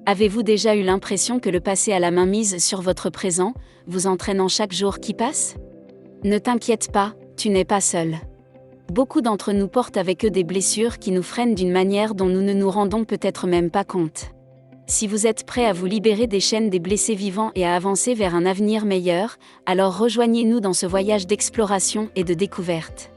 Avez-vous déjà eu l'impression que le passé a la main mise sur votre présent, vous entraînant chaque jour qui passe ? Ne t'inquiète pas, tu n'es pas seul. Beaucoup d'entre nous portent avec eux des blessures qui nous freinent d'une manière dont nous ne nous rendons peut-être même pas compte. Si vous êtes prêt à vous libérer des chaînes des blessés vivants et à avancer vers un avenir meilleur, alors rejoignez-nous dans ce voyage d'exploration et de découverte.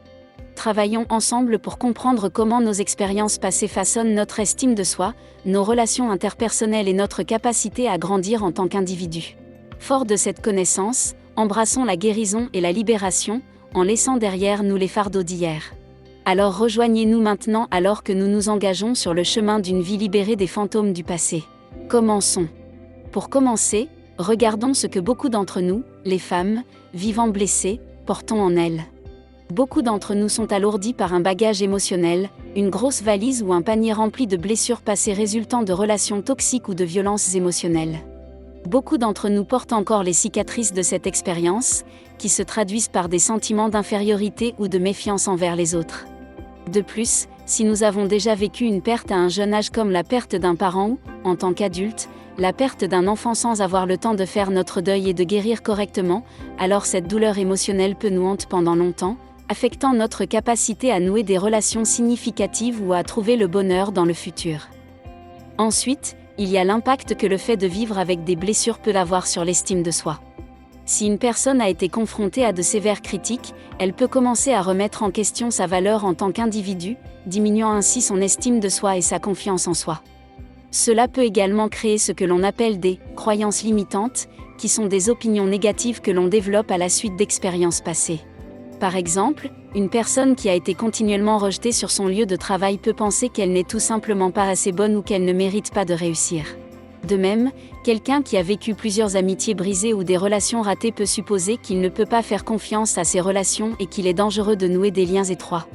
Travaillons ensemble pour comprendre comment nos expériences passées façonnent notre estime de soi, nos relations interpersonnelles et notre capacité à grandir en tant qu'individu. Fort de cette connaissance, embrassons la guérison et la libération, en laissant derrière nous les fardeaux d'hier. Alors rejoignez-nous maintenant alors que nous nous engageons sur le chemin d'une vie libérée des fantômes du passé. Commençons. Pour commencer, regardons ce que beaucoup d'entre nous, les femmes, vivant blessées, portons en elles. Beaucoup d'entre nous sont alourdis par un bagage émotionnel, une grosse valise ou un panier rempli de blessures passées résultant de relations toxiques ou de violences émotionnelles. Beaucoup d'entre nous portent encore les cicatrices de cette expérience, qui se traduisent par des sentiments d'infériorité ou de méfiance envers les autres. De plus, si nous avons déjà vécu une perte à un jeune âge comme la perte d'un parent ou, en tant qu'adulte, la perte d'un enfant sans avoir le temps de faire notre deuil et de guérir correctement, alors cette douleur émotionnelle peut nous hanter pendant longtemps, affectant notre capacité à nouer des relations significatives ou à trouver le bonheur dans le futur. Ensuite, il y a l'impact que le fait de vivre avec des blessures peut avoir sur l'estime de soi. Si une personne a été confrontée à de sévères critiques, elle peut commencer à remettre en question sa valeur en tant qu'individu, diminuant ainsi son estime de soi et sa confiance en soi. Cela peut également créer ce que l'on appelle des « croyances limitantes », qui sont des opinions négatives que l'on développe à la suite d'expériences passées. Par exemple, une personne qui a été continuellement rejetée sur son lieu de travail peut penser qu'elle n'est tout simplement pas assez bonne ou qu'elle ne mérite pas de réussir. De même, quelqu'un qui a vécu plusieurs amitiés brisées ou des relations ratées peut supposer qu'il ne peut pas faire confiance à ses relations et qu'il est dangereux de nouer des liens étroits.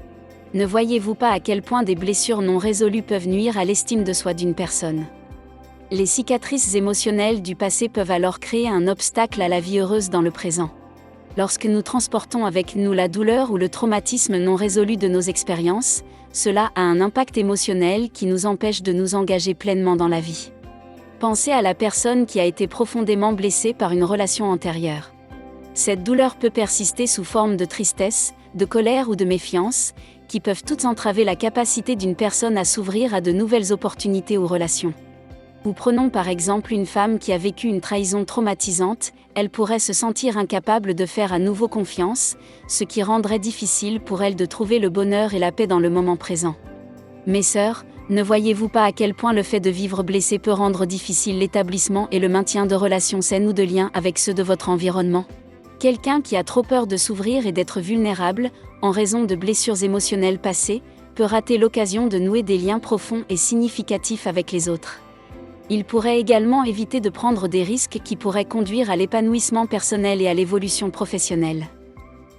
Ne voyez-vous pas à quel point des blessures non résolues peuvent nuire à l'estime de soi d'une personne ? Les cicatrices émotionnelles du passé peuvent alors créer un obstacle à la vie heureuse dans le présent. Lorsque nous transportons avec nous la douleur ou le traumatisme non résolu de nos expériences, cela a un impact émotionnel qui nous empêche de nous engager pleinement dans la vie. Pensez à la personne qui a été profondément blessée par une relation antérieure. Cette douleur peut persister sous forme de tristesse, de colère ou de méfiance, qui peuvent toutes entraver la capacité d'une personne à s'ouvrir à de nouvelles opportunités ou relations. Ou prenons par exemple une femme qui a vécu une trahison traumatisante, elle pourrait se sentir incapable de faire à nouveau confiance, ce qui rendrait difficile pour elle de trouver le bonheur et la paix dans le moment présent. Mes sœurs, ne voyez-vous pas à quel point le fait de vivre blessé peut rendre difficile l'établissement et le maintien de relations saines ou de liens avec ceux de votre environnement ? Quelqu'un qui a trop peur de s'ouvrir et d'être vulnérable, en raison de blessures émotionnelles passées, peut rater l'occasion de nouer des liens profonds et significatifs avec les autres. Il pourrait également éviter de prendre des risques qui pourraient conduire à l'épanouissement personnel et à l'évolution professionnelle.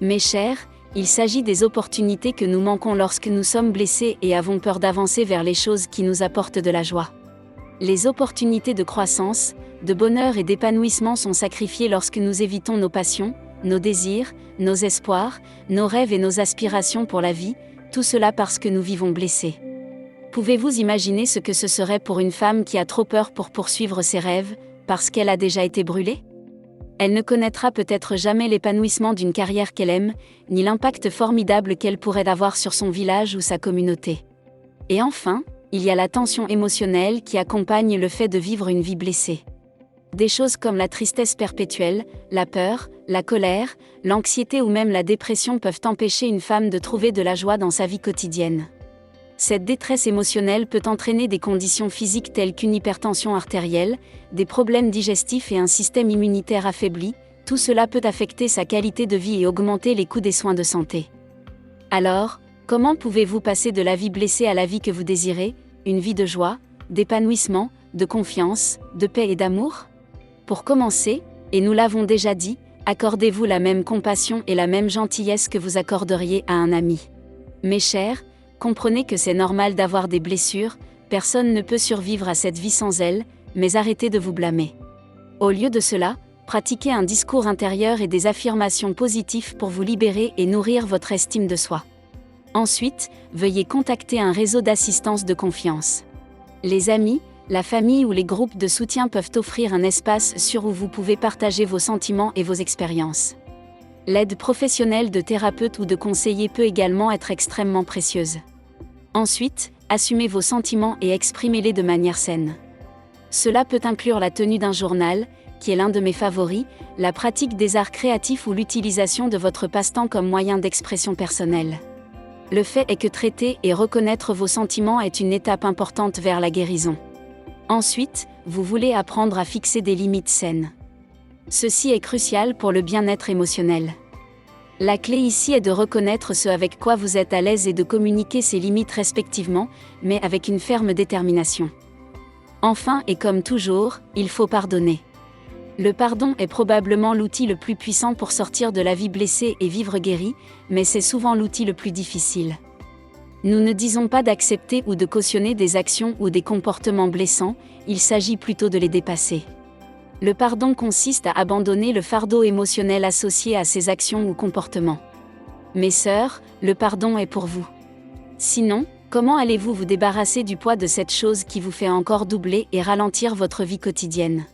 Mes chers, il s'agit des opportunités que nous manquons lorsque nous sommes blessés et avons peur d'avancer vers les choses qui nous apportent de la joie. Les opportunités de croissance, de bonheur et d'épanouissement sont sacrifiées lorsque nous évitons nos passions, nos désirs, nos espoirs, nos rêves et nos aspirations pour la vie, tout cela parce que nous vivons blessés. Pouvez-vous imaginer ce que ce serait pour une femme qui a trop peur pour poursuivre ses rêves, parce qu'elle a déjà été brûlée ? Elle ne connaîtra peut-être jamais l'épanouissement d'une carrière qu'elle aime, ni l'impact formidable qu'elle pourrait avoir sur son village ou sa communauté. Et enfin, il y a la tension émotionnelle qui accompagne le fait de vivre une vie blessée. Des choses comme la tristesse perpétuelle, la peur, la colère, l'anxiété ou même la dépression peuvent empêcher une femme de trouver de la joie dans sa vie quotidienne. Cette détresse émotionnelle peut entraîner des conditions physiques telles qu'une hypertension artérielle, des problèmes digestifs et un système immunitaire affaibli. Tout cela peut affecter sa qualité de vie et augmenter les coûts des soins de santé. Alors, comment pouvez-vous passer de la vie blessée à la vie que vous désirez, une vie de joie, d'épanouissement, de confiance, de paix et d'amour ? Pour commencer, et nous l'avons déjà dit, accordez-vous la même compassion et la même gentillesse que vous accorderiez à un ami. Mes chers, comprenez que c'est normal d'avoir des blessures, personne ne peut survivre à cette vie sans elles, mais arrêtez de vous blâmer. Au lieu de cela, pratiquez un discours intérieur et des affirmations positives pour vous libérer et nourrir votre estime de soi. Ensuite, veuillez contacter un réseau d'assistance de confiance. Les amis, La famille ou les groupes de soutien peuvent offrir un espace sûr où vous pouvez partager vos sentiments et vos expériences. L'aide professionnelle de thérapeute ou de conseiller peut également être extrêmement précieuse. Ensuite, assumez vos sentiments et exprimez-les de manière saine. Cela peut inclure la tenue d'un journal, qui est l'un de mes favoris, la pratique des arts créatifs ou l'utilisation de votre passe-temps comme moyen d'expression personnelle. Le fait est que traiter et reconnaître vos sentiments est une étape importante vers la guérison. Ensuite, vous voulez apprendre à fixer des limites saines. Ceci est crucial pour le bien-être émotionnel. La clé ici est de reconnaître ce avec quoi vous êtes à l'aise et de communiquer ces limites respectivement, mais avec une ferme détermination. Enfin et comme toujours, il faut pardonner. Le pardon est probablement l'outil le plus puissant pour sortir de la vie blessée et vivre guéri, mais c'est souvent l'outil le plus difficile. Nous ne disons pas d'accepter ou de cautionner des actions ou des comportements blessants, il s'agit plutôt de les dépasser. Le pardon consiste à abandonner le fardeau émotionnel associé à ces actions ou comportements. Mes sœurs, le pardon est pour vous. Sinon, comment allez-vous vous débarrasser du poids de cette chose qui vous fait encore doubler et ralentir votre vie quotidienne ?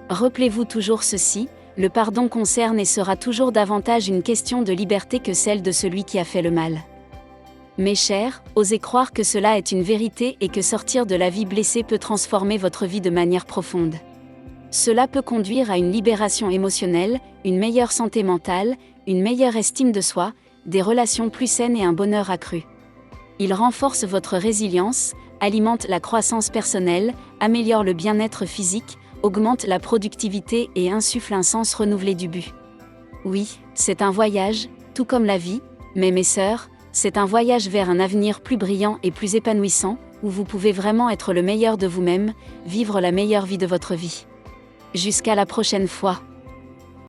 Rappelez-vous toujours ceci, le pardon concerne et sera toujours davantage une question de liberté que celle de celui qui a fait le mal. Mes chers, osez croire que cela est une vérité et que sortir de la vie blessée peut transformer votre vie de manière profonde. Cela peut conduire à une libération émotionnelle, une meilleure santé mentale, une meilleure estime de soi, des relations plus saines et un bonheur accru. Il renforce votre résilience, alimente la croissance personnelle, améliore le bien-être physique, augmente la productivité et insuffle un sens renouvelé du but. Oui, c'est un voyage, tout comme la vie, mais mes sœurs, c'est un voyage vers un avenir plus brillant et plus épanouissant, où vous pouvez vraiment être le meilleur de vous-même, vivre la meilleure vie de votre vie. Jusqu'à la prochaine fois.